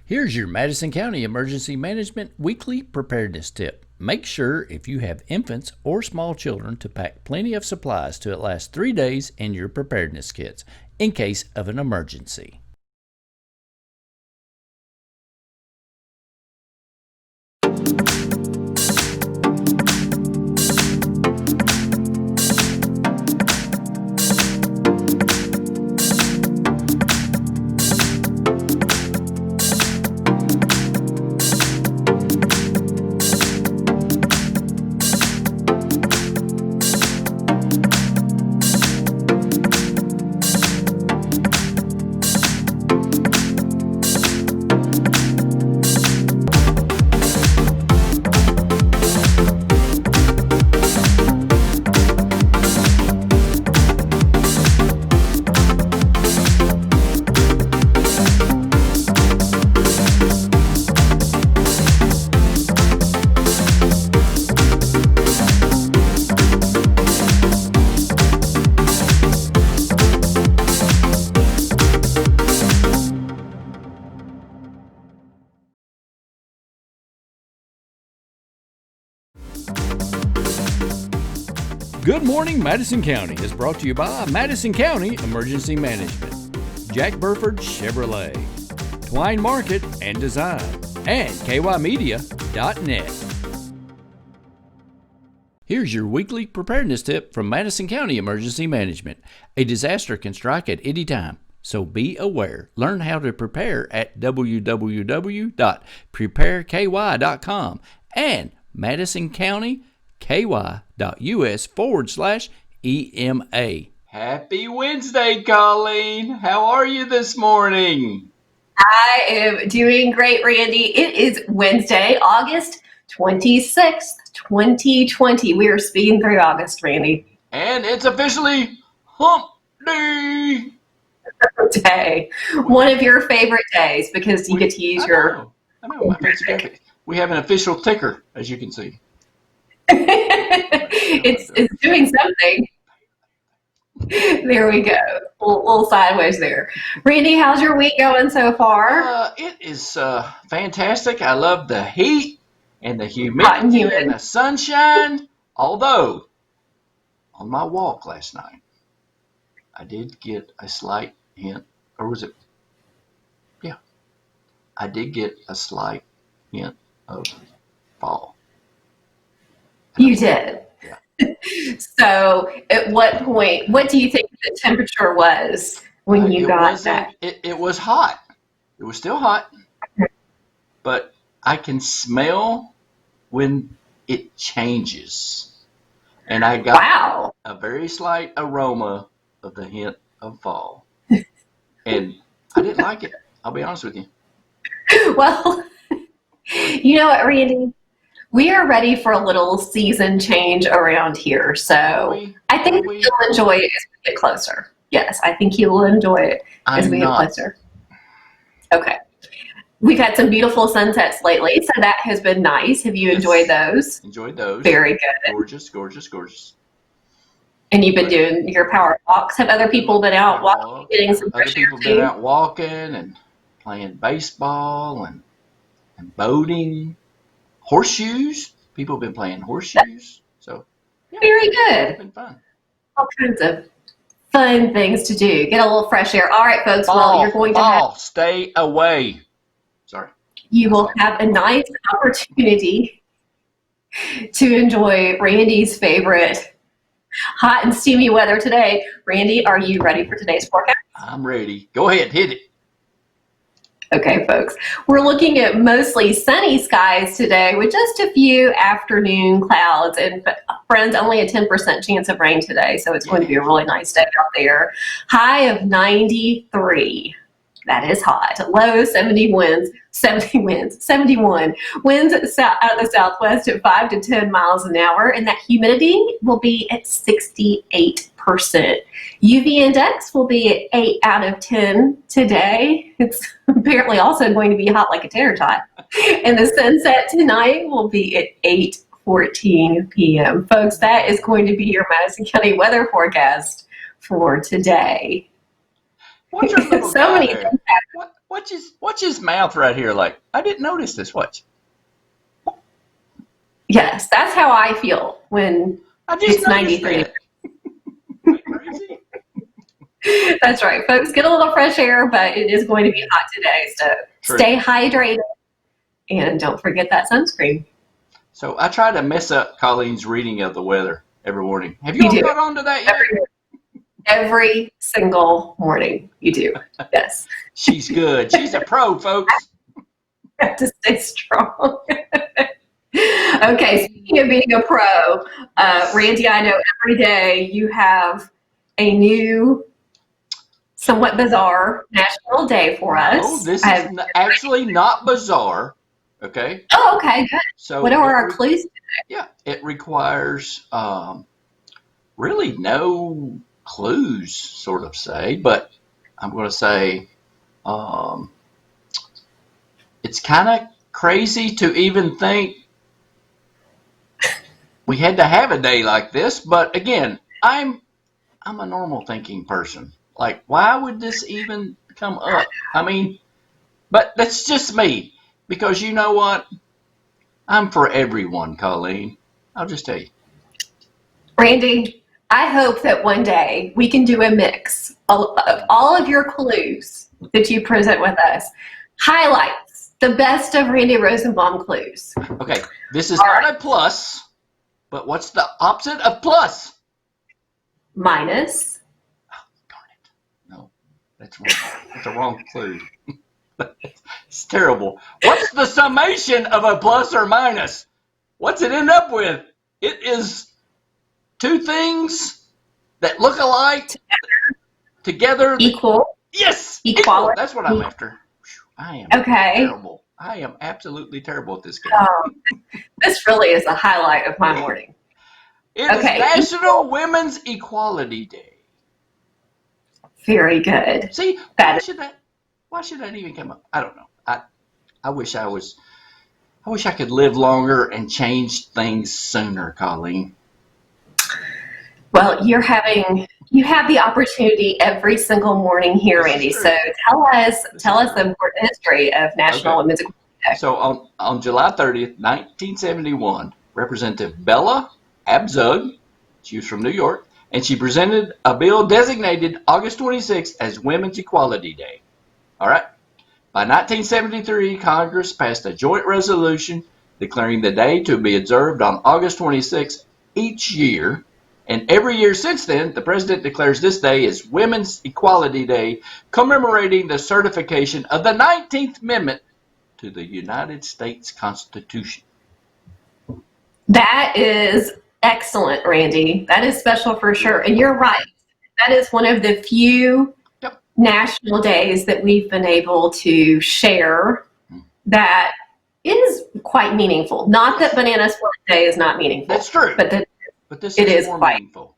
Here's your Madison County Emergency Management Weekly Preparedness Tip. Make sure if you have infants or small children to pack plenty of supplies to at last 3 days in your preparedness kits in case of an emergency. Good Morning Madison County is brought to you by Madison County Emergency Management, Jack Burford Chevrolet, Twine Market and Design, and kymedia.net. Here's your weekly preparedness tip from Madison County Emergency Management. A disaster can strike at any time, so be aware. Learn how to prepare at www.prepareky.com and madisoncountyky.us/EMA. Happy Wednesday, Colleen. How are you this morning? I am doing great, Randy. It is Wednesday, August 26th, 2020. We are speeding through August, Randy. And it's officially Hump Day. Day. One of your favorite days because you get to use your... I know. My favorite. We have an official ticker, as you can see. it's doing something. There we go. A little sideways there. Randy, how's your week going so far? It is fantastic. I love the heat and the humidity and the sunshine. Although, on my walk last night, I did get a slight hint, or was it? Yeah, I did get a slight hint of fall. You did. Yeah. So, at what point? What do you think the temperature was when you got that? It was hot. It was still hot, but I can smell when it changes, and I got a very slight aroma of the hint of fall, and I didn't like it. I'll be honest with you. Well, you know what, Randy? We are ready for a little season change around here, so I think you'll enjoy it as we get closer. Yes, I think you will enjoy it as we get closer. Okay. We've had some beautiful sunsets lately, so that has been nice. Have you enjoyed those? Enjoyed those. Very good. Gorgeous, gorgeous, gorgeous. And you've been doing your power walks. Have other people been out walking, getting some fresh air too? Other people been out walking and playing baseball and boating. Horseshoes. People have been playing horseshoes. So yeah, very good. It's been fun. All kinds of fun things to do. Get a little fresh air. All right, folks. Well, you're going to stay away. Sorry. You will have a nice opportunity to enjoy Randy's favorite hot and steamy weather today. Randy, are you ready for today's forecast? I'm ready. Go ahead, hit it. Okay, folks, we're looking at mostly sunny skies today with just a few afternoon clouds. And friends, only a 10% chance of rain today, so it's going to be a really nice day out there. High of 93. That is hot. Low 71. Winds out of the southwest at 5 to 10 miles an hour, and that humidity will be at 68%. UV index will be at 8 out of 10 today. It's apparently also going to be hot like a tater tot. And the sunset tonight will be at 8:14 p.m. Folks, that is going to be your Madison County weather forecast for today. What's your little so many there? Watch his mouth right here. Like, I didn't notice this. Watch. Yes, that's how I feel when I just it's 93 noticed that. Am I crazy? That's right, folks. Get a little fresh air, but it is going to be hot today, so True. stay hydrated and don't forget that sunscreen. So I try to mess up Colleen's reading of the weather every morning. Have you all got on to that yet? Every single morning, you do. Yes. She's good. She's a pro, folks. Have to stay strong. Okay, speaking of being a pro, Randy, I know every day you have a new, somewhat bizarre national day for us. Oh, this is actually not bizarre. Okay. Oh, okay, good. So what are our clues today? Yeah, it requires really no clues, sort of say, but I'm going to say it's kind of crazy to even think we had to have a day like this. But again, I'm a normal thinking person. Like, why would this even come up? I mean, but that's just me, because you know what? I'm for everyone, Colleen. I'll just tell you. Randy, I hope that one day we can do a mix of all of your clues that you present with us. Highlights, the best of Randy Rosenbaum clues. Okay, this is not a plus, but what's the opposite of plus? Minus. Oh, darn it. No, that's wrong. That's a wrong clue. It's terrible. What's the summation of a plus or minus? What's it end up with? It is two things that look alike together. Equal. Yes. Equality. Equal. That's what I'm after. I am terrible. I am absolutely terrible at this game. This really is a highlight of my morning. It is National Women's Equality Day. Very good. See, why should that even come up? I don't know. I wish I could live longer and change things sooner, Colleen. Well, you have the opportunity every single morning here, Randy. So tell us the important history of National Women's Equality Day. So on July 30th, 1971, Representative Bella Abzug, she was from New York, and she presented a bill designated August 26th as Women's Equality Day. All right. By 1973, Congress passed a joint resolution declaring the day to be observed on August 26th each year. And every year since then, the president declares this day as Women's Equality Day, commemorating the certification of the 19th Amendment to the United States Constitution. That is excellent, Randy. That is special for sure. And you're right. That is one of the few national days that we've been able to share that is quite meaningful. Not that Banana Split Day is not meaningful. That's true. But this is more quite meaningful.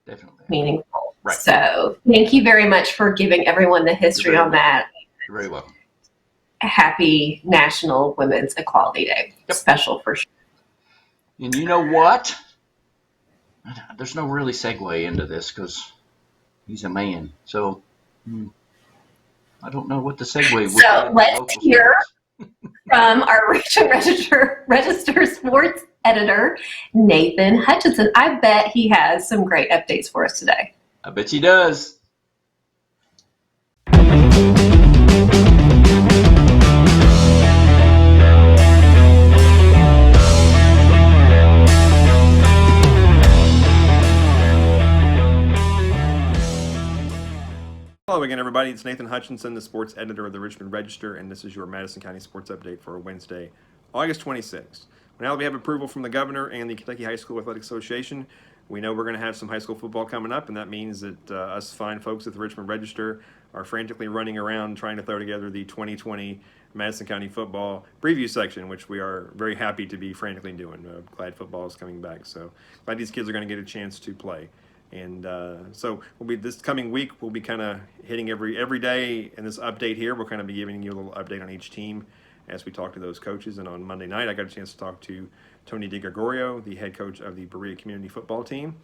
Definitely. Meaningful. Right. So thank you very much for giving everyone the history on that. You're very welcome. Happy National Women's Equality Day. Special for sure. And you know what? There's no really segue into this because he's a man. So I don't know what the segue would be. So let's hear from our Register Sports editor, Nathan Hutchinson. I bet he has some great updates for us today. I bet he does. Hello again, everybody. It's Nathan Hutchinson, the sports editor of the Richmond Register, and this is your Madison County Sports Update for Wednesday, August 26th. Now that we have approval from the governor and the Kentucky High School Athletic Association, we know we're going to have some high school football coming up, and that means that us fine folks at the Richmond Register are frantically running around trying to throw together the 2020 Madison County football preview section, which we are very happy to be frantically doing. Glad football is coming back, so glad these kids are going to get a chance to play. And so we'll be this coming week. We'll be kind of hitting every day in this update here. We'll kind of be giving you a little update on each team as we talk to those coaches. And on Monday night, I got a chance to talk to Tony DeGregorio, the head coach of the Berea Community Football Team,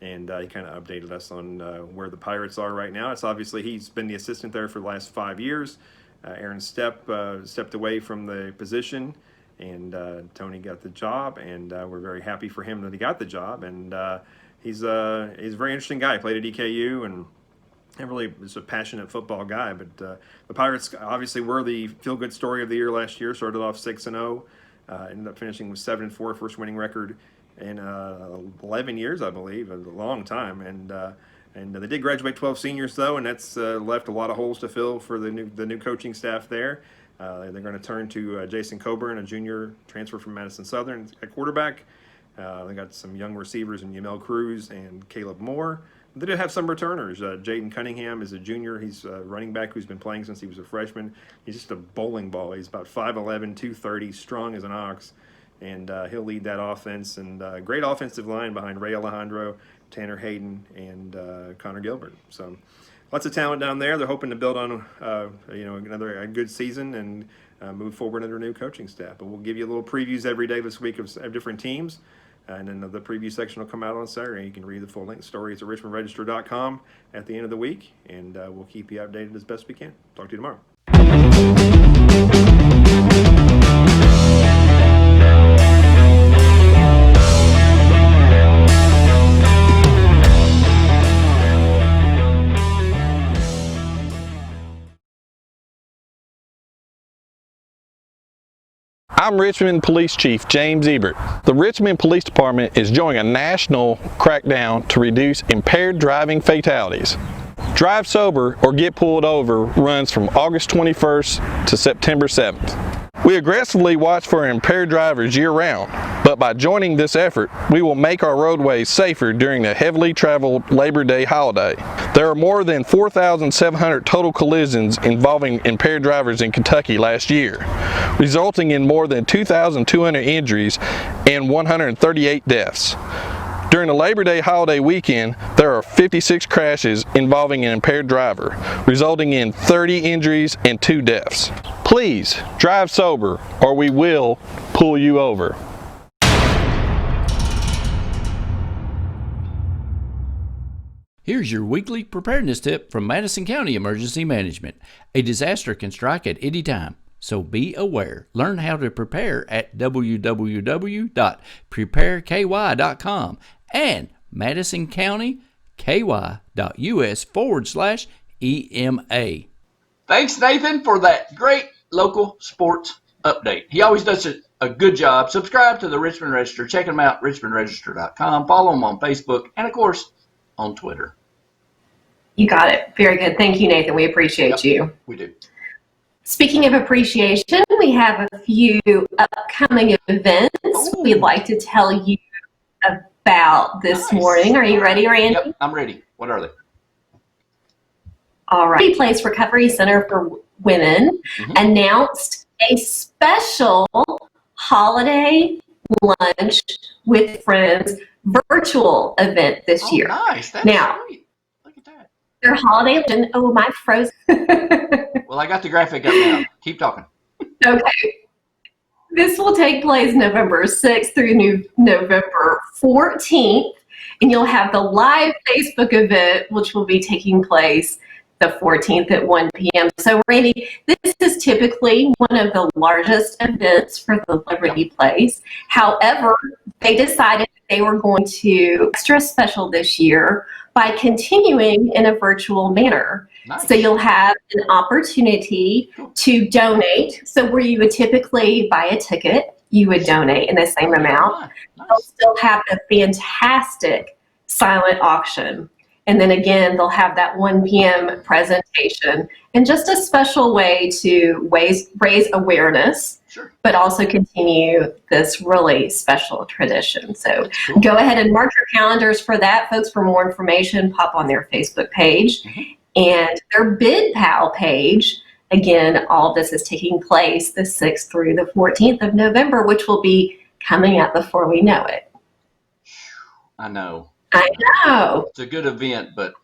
and he kind of updated us on where the Pirates are right now. It's obviously he's been the assistant there for the last 5 years. Aaron stepped away from the position, and Tony got the job, and we're very happy for him that he got the job. And he's a very interesting guy. He played at EKU and really is a passionate football guy. But the Pirates obviously were the feel-good story of the year last year. Started off 6-0, ended up finishing with 7-4, first winning record in 11 years, I believe, a long time. And they did graduate 12 seniors, though, and that's left a lot of holes to fill for the new coaching staff there. They're going to turn to Jason Coburn, a junior transfer from Madison Southern at quarterback. They got some young receivers in Yamel Cruz and Caleb Moore. They did have some returners. Jaden Cunningham is a junior. He's a running back who's been playing since he was a freshman. He's just a bowling ball. He's about 5'11", 230, strong as an ox, and he'll lead that offense. And great offensive line behind Ray Alejandro, Tanner Hayden, and Connor Gilbert. So lots of talent down there. They're hoping to build on another good season and move forward under a new coaching staff. But we'll give you a little previews every day this week of different teams. And then the preview section will come out on Saturday. You can read the full length stories at richmondregister.com at the end of the week, and we'll keep you updated as best we can. Talk to you tomorrow. I'm Richmond Police Chief James Ebert. The Richmond Police Department is joining a national crackdown to reduce impaired driving fatalities. Drive Sober or Get Pulled Over runs from August 21st to September 7th. We aggressively watch for impaired drivers year-round, but by joining this effort, we will make our roadways safer during the heavily traveled Labor Day holiday. There are more than 4,700 total collisions involving impaired drivers in Kentucky last year, resulting in more than 2,200 injuries and 138 deaths. During the Labor Day holiday weekend, there are 56 crashes involving an impaired driver, resulting in 30 injuries and 2 deaths. Please drive sober or we will pull you over. Here's your weekly preparedness tip from Madison County Emergency Management. A disaster can strike at any time, so be aware. Learn how to prepare at www.prepareky.com and madisoncountyky.us/EMA. Thanks, Nathan, for that great local sports update. He always does a good job. Subscribe to the Richmond Register. Check him out, richmondregister.com. Follow him on Facebook and, of course, on Twitter. You got it. Very good. Thank you, Nathan. We appreciate you. We do. Speaking of appreciation, we have a few upcoming events we'd like to tell you about this morning. Are you ready, Randy? Yep, I'm ready. What are they? All right. Place Recovery Center for Women announced a special holiday lunch with friends virtual event this year. Nice. That's now, great. Look at that. Their holiday luncheon. Oh, my frozen. Well, I got the graphic up now. Keep talking. Okay. This will take place November 6th through November 14th, and you'll have the live Facebook event, which will be taking place the 14th at 1 p.m. So, Randy, this is typically one of the largest events for the Liberty Place. However, they decided they were going to extra special this year by continuing in a virtual manner. Nice. So you'll have an opportunity to donate. So where you would typically buy a ticket, you would donate in the same amount. Nice. They'll still have a fantastic silent auction. And then again, they'll have that 1 p.m. presentation and just a special way to raise awareness, but also continue this really special tradition. So go ahead and mark your calendars for that. Folks, for more information, pop on their Facebook page and their Bid Pal page. Again, all of this is taking place the 6th through the 14th of November, which will be coming up before we know it. I know. It's a good event, but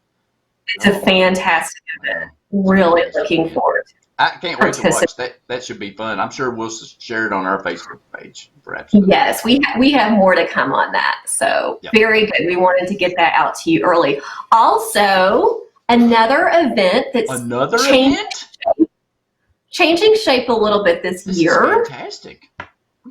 it's a fantastic event. Really looking forward to it. I can't wait to watch that. That should be fun. I'm sure we'll share it on our Facebook page, perhaps. Yes, we have more to come on that. So very good. We wanted to get that out to you early. Also, another event that's changing shape a little bit this year. Is fantastic.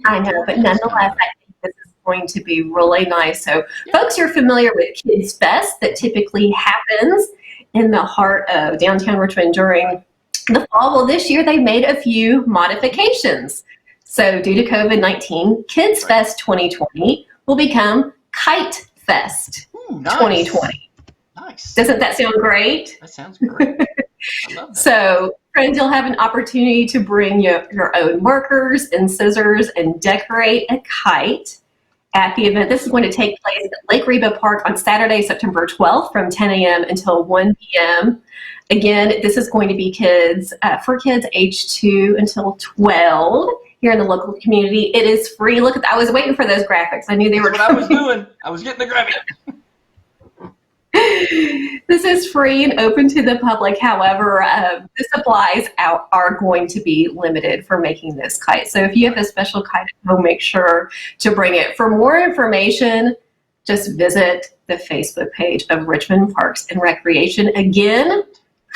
I know, but nonetheless, I think this is going to be really nice. So, folks, you're familiar with Kids Fest that typically happens in the heart of downtown Richmond during the fall. Well, this year they made a few modifications. So, due to COVID-19, Kids Fest 2020 will become Kite Fest 2020. Nice. Doesn't that sound great? That sounds great. I love that. So, friends, you'll have an opportunity to bring your own markers and scissors and decorate a kite at the event. This is going to take place at Lake Reba Park on Saturday, September 12th from 10 a.m. until 1 p.m. Again, this is going to be for kids age 2 until 12 here in the local community. It is free. Look at that. I was waiting for those graphics. I knew they were coming. What I was doing. I was getting the graphic. This is free and open to the public. However, the supplies are going to be limited for making this kite. So if you have a special kite at home, make sure to bring it. For more information, just visit the Facebook page of Richmond Parks and Recreation. Again,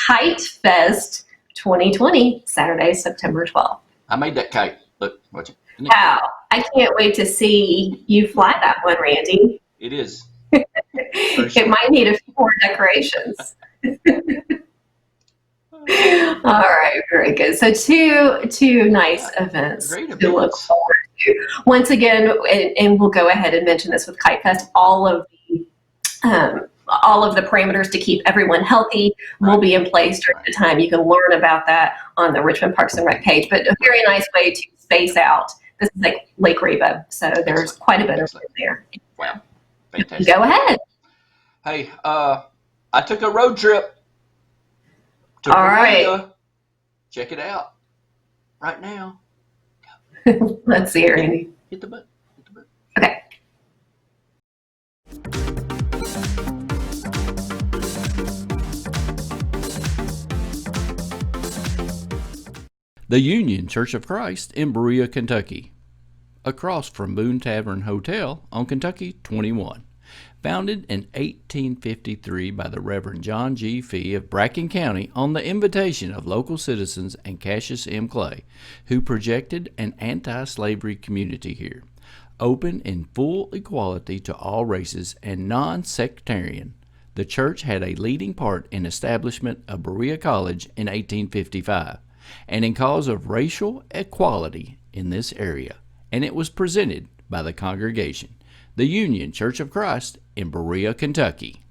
Kite Fest 2020, Saturday, September 12th. I made that kite. Look, watch it. Wow. I can't wait to see you fly that one, Randy. It is. It might need a few more decorations. All right, very good. So two nice events to look forward to. Once again, and we'll go ahead and mention this with Kite Fest, all of the parameters to keep everyone healthy will be in place during the time. You can learn about that on the Richmond Parks and Rec page, but a very nice way to space out. This is like Lake Reba, so there's quite a bit of it there. Wow. Fantastic. Go ahead. Hey, I took a road trip to All right. Check it out right now. Let's see it, Randy. Hit the button. Okay. The Union Church of Christ in Berea, Kentucky, across from Boone Tavern Hotel on Kentucky 21. Founded in 1853 by the Reverend John G. Fee of Bracken County on the invitation of local citizens and Cassius M. Clay, who projected an anti-slavery community here, open in full equality to all races and non-sectarian. The church had a leading part in establishment of Berea College in 1855, and in cause of racial equality in this area, and it was presented by the congregation, the Union Church of Christ in Berea, Kentucky.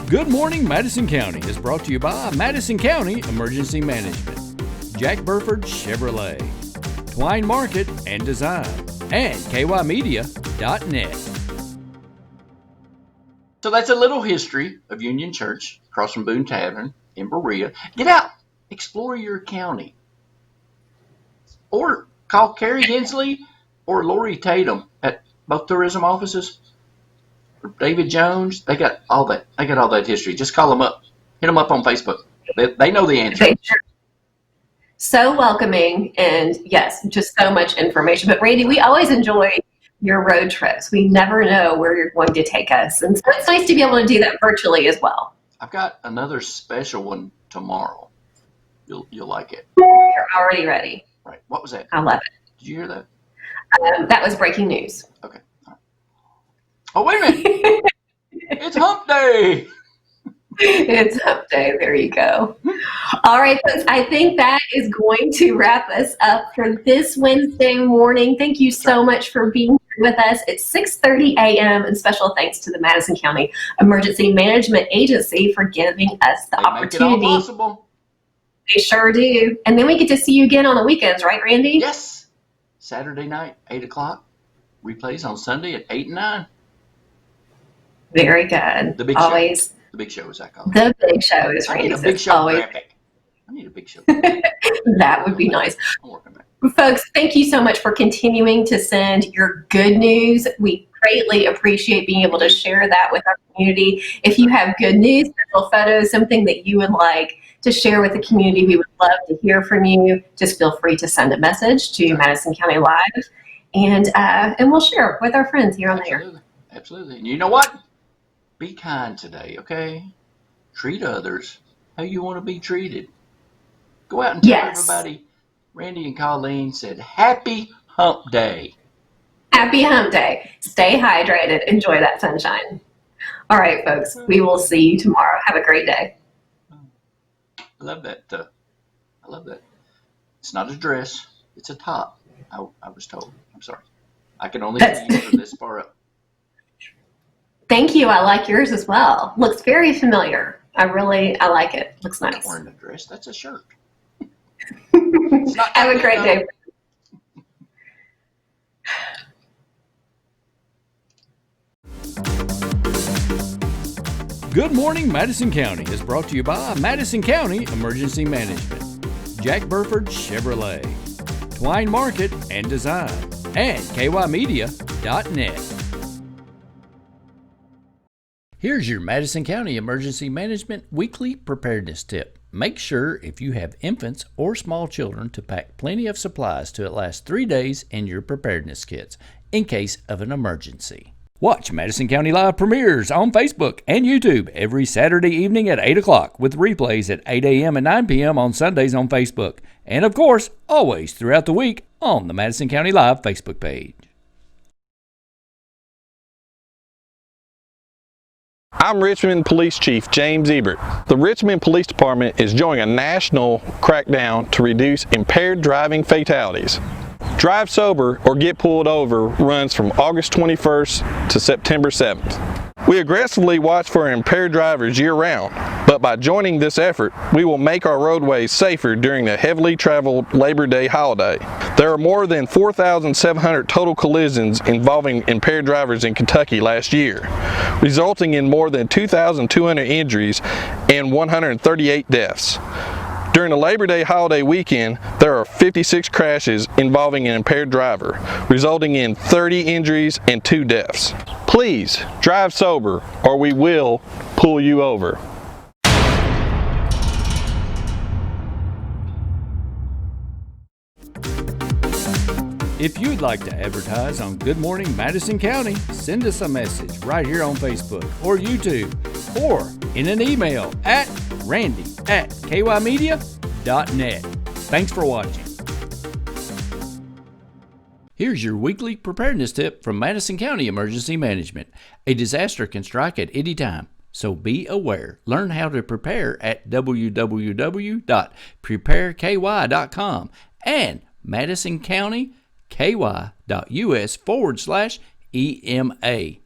Good Morning Madison County is brought to you by Madison County Emergency Management, Jack Burford Chevrolet, Twine Market and Design, and kymedia.net. So that's a little history of Union Church across from Boone Tavern in Berea. Get out, explore your county, or call Carrie Hensley or Lori Tatum at both tourism offices. Or David Jones, they got all that. They got all that history. Just call them up, hit them up on Facebook. They know the answer. So welcoming, and yes, just so much information. But Randy, we always enjoy your road trips. We never know where you're going to take us. And so it's nice to be able to do that virtually as well. I've got another special one tomorrow. You'll like it. You're already ready. Right. What was that? I love it. Did you hear that? That was breaking news. Okay. All right. Oh, wait a minute. It's hump day. It's hump day. There you go. All right, folks. I think that is going to wrap us up for this Wednesday morning. Thank you so much for being here with us. It's 6:30 a.m. and special thanks to the Madison County Emergency Management Agency for giving us the opportunity. Make it all possible. They sure do. And then we get to see you again on the weekends, right, Randy? Yes. Saturday night, 8 o'clock. Replays on Sunday at 8 and 9. Very good. The big always. Show. The big show, as I call it. The big show is Randy. I need a big show always. graphic. I need a big show. That would be nice. I'm working on it. Folks, thank you so much for continuing to send your good news. We greatly appreciate being able to share that with our community. If you have good news, special photos, something that you would like to share with the community, we would love to hear from you. Just feel free to send a message to Madison County Live. and we'll share with our friends here on there. Absolutely. Absolutely. And you know what? Be kind today, okay? Treat others how you want to be treated. Go out and tell everybody Randy and Colleen said happy hump day. Happy hump day. Stay hydrated. Enjoy that sunshine. All right, folks. We will see you tomorrow. Have a great day. I love that. I love that. It's not a dress. It's a top. I was told. I'm sorry. I can only see you from this far up. Thank you. I like yours as well. Looks very familiar. I like it. Looks nice. I'm not wearing a dress. That's a shirt. Have a great day. Good Morning Madison County is brought to you by Madison County Emergency Management, Jack Burford Chevrolet, Twine Market and Design, and kymedia.net. Here's your Madison County Emergency Management Weekly Preparedness Tip. Make sure if you have infants or small children to pack plenty of supplies to at last 3 days in your preparedness kits in case of an emergency. Watch Madison County Live premieres on Facebook and YouTube every Saturday evening at 8 o'clock with replays at 8 a.m. and 9 p.m. on Sundays on Facebook. And of course, always throughout the week on the Madison County Live Facebook page. I'm Richmond Police Chief James Ebert. The Richmond Police Department is joining a national crackdown to reduce impaired driving fatalities. Drive Sober or Get Pulled Over runs from August 21st to September 7th. We aggressively watch for impaired drivers year-round, but by joining this effort, we will make our roadways safer during the heavily traveled Labor Day holiday. There are more than 4,700 total collisions involving impaired drivers in Kentucky last year, resulting in more than 2,200 injuries and 138 deaths. During the Labor Day holiday weekend, there are 56 crashes involving an impaired driver, resulting in 30 injuries and 2 deaths. Please drive sober or we will pull you over. If you'd like to advertise on Good Morning Madison County, send us a message right here on Facebook or YouTube or in an email at randy@kymedia.net. Thanks for watching. Here's your weekly preparedness tip from Madison County Emergency Management. A disaster can strike at any time, so be aware. Learn how to prepare at www.prepareky.com and madisoncountyky.us/EMA.